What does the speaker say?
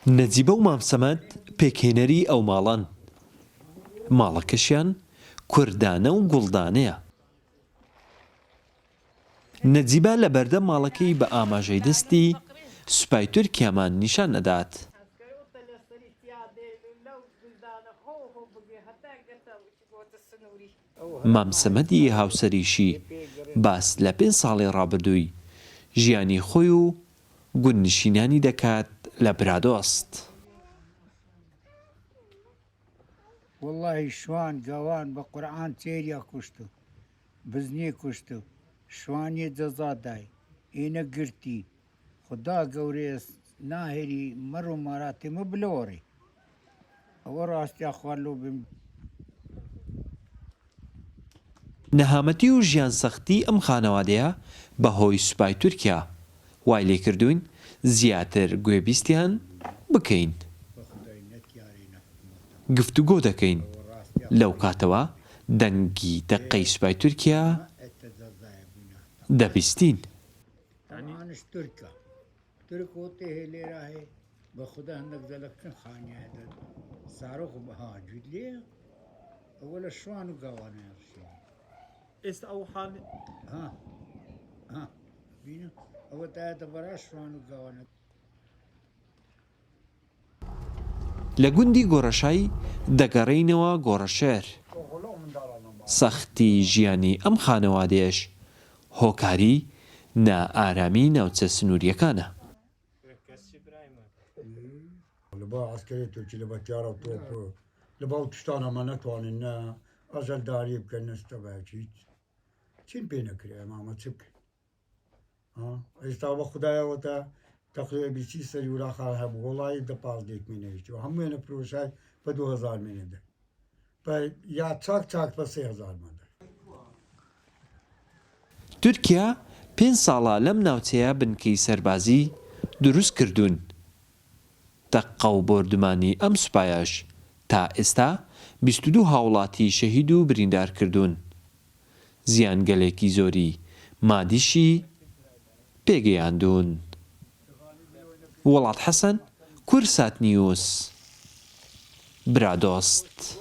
نەجیبە و مامسەمەد پێکهێنەری ئەو ماڵان. ماڵەکەشیان کوردانە و گوڵدانەیە. نەجیبە لە بەردەم ماڵەکەی بە ئاماژەی دەستی سوپای تورکیامان نیشان نەدات. مامسەمەدی هاوسەریشی باس لە 5 ساڵی ڕابردووی ژیانی خۆی و گوندنشینانی دەکات لە برادۆست. والله شوان گەوان بە قورعان تێریا کوشت و بزنی کوشت و شوانیە جەزا دای ئینە گرتی خدا گەورەیە ناهێری مەڕ و ماراتێمە بلۆڕی ئەوە ڕاستیا خوارلۆ بم. نەهامەتی و ژیان سەختی ئەم خانەوادەیە بەهۆی سوپای تورکیا وای لێکردوین زیاتر گوێبیستیان بکەین. گفتوگۆ دەکەین لەو کاتەوە دەنگی دەقەی سوپای تورکیا دەبیستین. ئەمانش تورکە تورک وتێ لێرا هەیە بە خوددا هەندێک زەلەکردن خانیایە سارۆخ بەها جوید لێ ئەوە لە شوان و گاوانەیە ئێستا ئەو حال بینە ئەوە دایەتە بەرا شوان و گاوانە. لە گوندی گۆڕەشای دەگەڕێینەوە گۆڕەشێر. سەختی ژیانی ئەم خانەوادەیەش هۆکاری نائارامی ناوچە سنووریەکانە. لە با عەسکەری تورکی لە بەتیارە و تۆپ لە باو تشتانەمە نەتوانین نە ئەژەلداری بکەن نەستەبەچیت چین پێ نەکرێ ئەمامە چ بکەین ئێستا بە خوددایەوەتە تەقریبا 20 سەری وراخا هەبوو وڵی 15 مینەویی و هەمووێنە پرۆژای بە 2000 مێنێدە یا چاک بە 3000 مەدە. تورکیا 5 ساڵە لەم ناوچەیە بنکەی سەربازی دروست کردوون. دەقە و بۆردمانی ئەم سوپایەش تا ئێستا 22 هاوڵاتی شەهید و بریندار کردوون. زیانگەلێکی زۆری مادیشی پێگەیاندوون. وڵات حەسەن، کورسات نیوز، برادۆست.